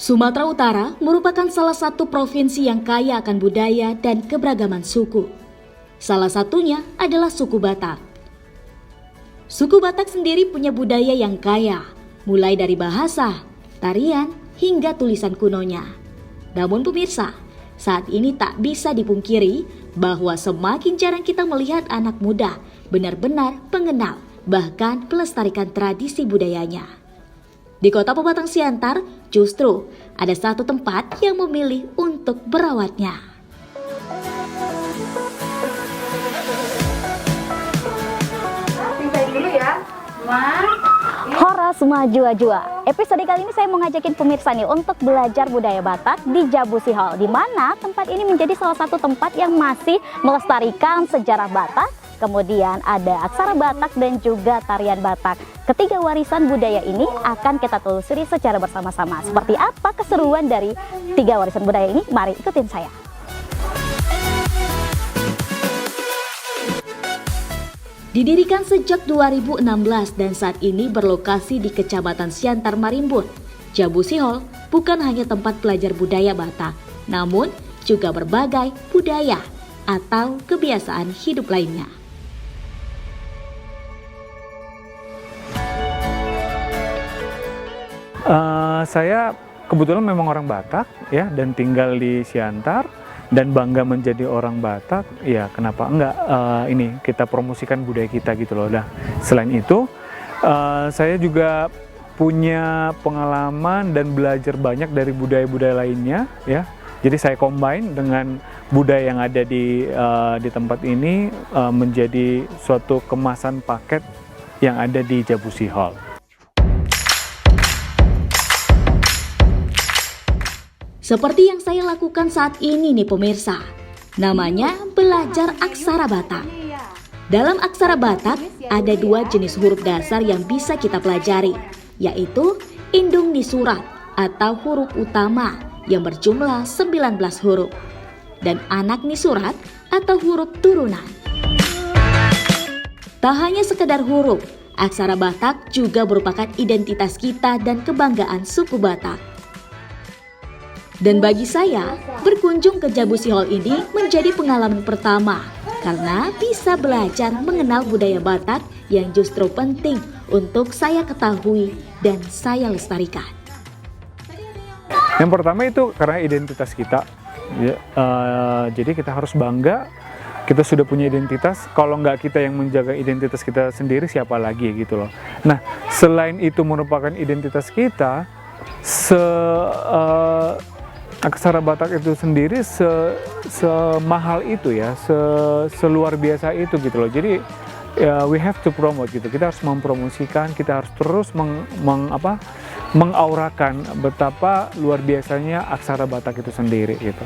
Sumatera Utara merupakan salah satu provinsi yang kaya akan budaya dan keberagaman suku. Salah satunya adalah suku Batak. Suku Batak sendiri punya budaya yang kaya, mulai dari bahasa, tarian, hingga tulisan kunonya. Namun pemirsa, saat ini tak bisa dipungkiri bahwa semakin jarang kita melihat anak muda benar-benar mengenal, bahkan melestarikan tradisi budayanya. Di kota Pematang Siantar, justru ada satu tempat yang memilih untuk merawatnya. Pisahin dulu ya, Horas Majua-Jua. Episode kali ini saya mau ngajakin pemirsa nih untuk belajar budaya Batak di Jabusi Hall, di mana tempat ini menjadi salah satu tempat yang masih melestarikan sejarah Batak. Kemudian ada aksara Batak dan juga tarian Batak. Ketiga warisan budaya ini akan kita telusuri secara bersama-sama. Seperti apa keseruan dari tiga warisan budaya ini? Mari ikutin saya. Didirikan sejak 2016 dan saat ini berlokasi di Kecamatan Siantar Marimbun. Jabusi Hall bukan hanya tempat belajar budaya Batak, namun juga berbagai budaya atau kebiasaan hidup lainnya. Saya kebetulan memang orang Batak ya, dan tinggal di Siantar dan bangga menjadi orang Batak. Ya kenapa enggak, ini kita promosikan budaya kita gitu loh. Nah selain itu saya juga punya pengalaman dan belajar banyak dari budaya-budaya lainnya ya. Jadi saya combine dengan budaya yang ada di tempat ini menjadi suatu kemasan paket yang ada di Jabusi Hall. Seperti yang saya lakukan saat ini nih pemirsa, namanya belajar aksara Batak. Dalam aksara Batak ada dua jenis huruf dasar yang bisa kita pelajari, yaitu indung nisurat atau huruf utama yang berjumlah 19 huruf, dan anak nisurat atau huruf turunan. Tak hanya sekedar huruf, aksara Batak juga merupakan identitas kita dan kebanggaan suku Batak. Dan bagi saya, berkunjung ke Jabusi Hall ini menjadi pengalaman pertama karena bisa belajar mengenal budaya Batak yang justru penting untuk saya ketahui dan saya lestarikan. Yang pertama itu karena identitas kita, ya, jadi kita harus bangga kita sudah punya identitas. Kalau nggak kita yang menjaga identitas kita sendiri, siapa lagi gitu loh. Nah selain itu merupakan identitas kita, aksara Batak itu sendiri semahal itu ya, seluar biasa itu gitu loh. Jadi we have to promote gitu. Kita harus mempromosikan, kita harus terus mengaurakan betapa luar biasanya aksara Batak itu sendiri gitu.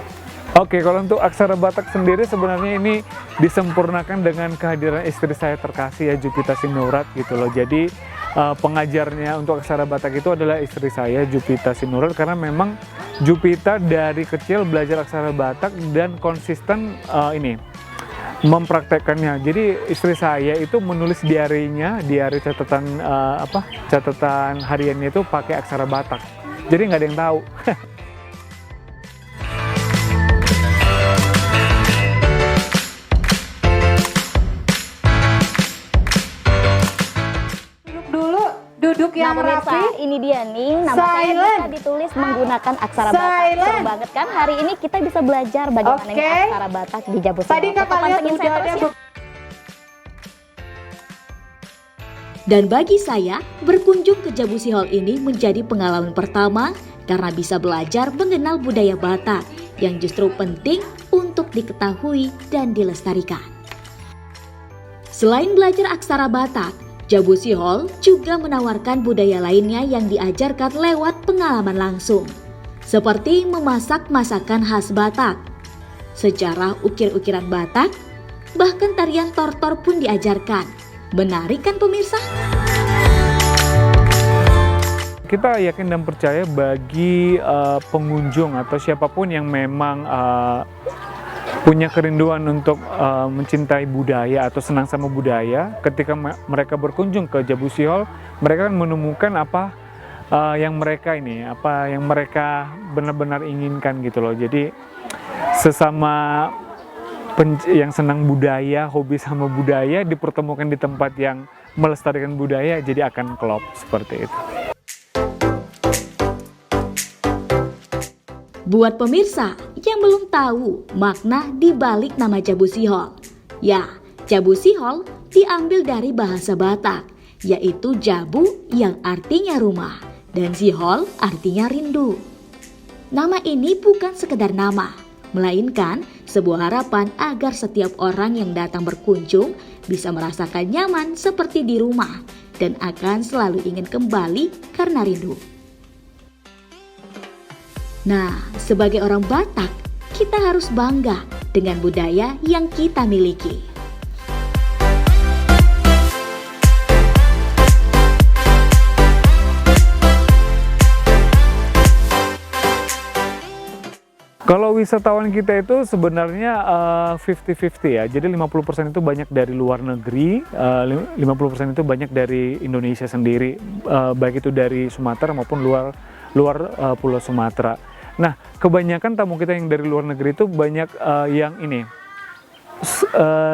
Oke, kalau untuk aksara Batak sendiri sebenarnya ini disempurnakan dengan kehadiran istri saya terkasih ya, Jupita Sinurat gitu loh. Jadi pengajarnya untuk aksara Batak itu adalah istri saya, Jupita Sinurat, karena memang Jupita dari kecil belajar aksara Batak dan konsisten mempraktekkannya. Jadi istri saya itu menulis diarinya, diari catatan catatan hariannya itu pakai aksara Batak. Jadi nggak ada yang tahu. duduk yang pemirsa, rapi. ini dia nih, nama saya bisa ditulis menggunakan aksara Batak. Seru banget kan? Hari ini kita bisa belajar bagaimana aksara Batak di Jabusi Hall. Tadi kakak lihat udara. Dan bagi saya, berkunjung ke Jabusi Hall ini menjadi pengalaman pertama karena bisa belajar mengenal budaya Batak yang justru penting untuk diketahui dan dilestarikan. Selain belajar aksara Batak, Jabusi Hall juga menawarkan budaya lainnya yang diajarkan lewat pengalaman langsung, seperti memasak masakan khas Batak, sejarah ukir-ukiran Batak, bahkan tarian tortor pun diajarkan. Menarik kan pemirsa? Kita yakin dan percaya bagi pengunjung atau siapapun yang memang punya kerinduan untuk mencintai budaya atau senang sama budaya, ketika mereka berkunjung ke Jabusi Hall, mereka akan menemukan yang mereka yang mereka benar-benar inginkan gitu loh. Jadi sesama yang senang budaya, hobi sama budaya dipertemukan di tempat yang melestarikan budaya, jadi akan klop seperti itu. Buat pemirsa yang belum tahu makna di balik nama Jabusi Hall. Ya, Jabusi Hall diambil dari bahasa Batak, yaitu Jabu yang artinya rumah dan Sihol artinya rindu. Nama ini bukan sekedar nama, melainkan sebuah harapan agar setiap orang yang datang berkunjung bisa merasakan nyaman seperti di rumah dan akan selalu ingin kembali karena rindu. Nah, sebagai orang Batak, kita harus bangga dengan budaya yang kita miliki. Kalau wisatawan kita itu sebenarnya 50-50 ya. Jadi 50% itu banyak dari luar negeri, 50% itu banyak dari Indonesia sendiri, baik itu dari Sumatera maupun luar Pulau Sumatera. Nah, kebanyakan tamu kita yang dari luar negeri itu banyak yang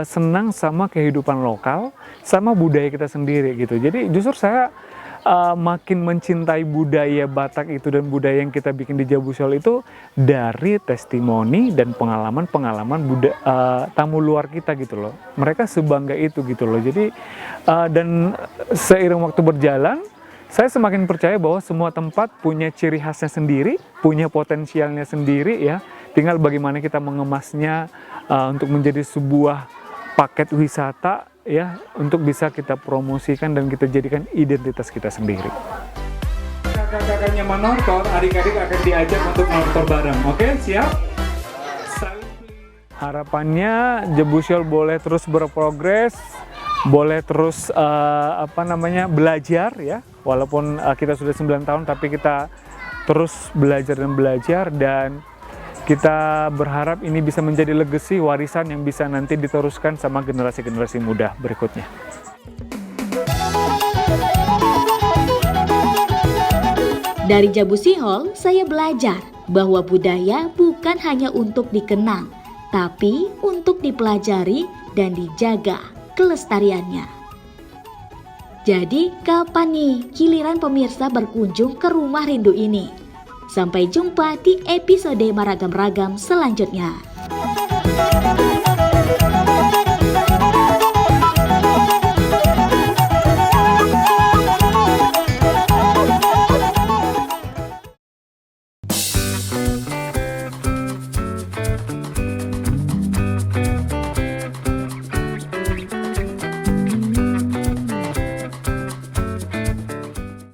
senang sama kehidupan lokal, sama budaya kita sendiri gitu. Jadi justru saya makin mencintai budaya Batak itu dan budaya yang kita bikin di Jabusi Hall itu dari testimoni dan pengalaman tamu luar kita gitu loh. Mereka sebangga itu gitu loh. Jadi dan seiring waktu berjalan, saya semakin percaya bahwa semua tempat punya ciri khasnya sendiri, punya potensialnya sendiri ya. Tinggal bagaimana kita mengemasnya untuk menjadi sebuah paket wisata ya, untuk bisa kita promosikan dan kita jadikan identitas kita sendiri. Kakak-kakaknya menortor, adik-adik akan diajak untuk menortor bareng. Oke, siap? Harapannya Jabusi Hall boleh terus berprogres, boleh terus belajar ya. Walaupun kita sudah 9 tahun tapi kita terus belajar dan kita berharap ini bisa menjadi legacy, warisan yang bisa nanti diteruskan sama generasi-generasi muda berikutnya. Dari Jabusi Hall, saya belajar bahwa budaya bukan hanya untuk dikenang, tapi untuk dipelajari dan dijaga kelestariannya. Jadi, kapan nih giliran pemirsa berkunjung ke rumah rindu ini? Sampai jumpa di episode Maragam Ragam selanjutnya.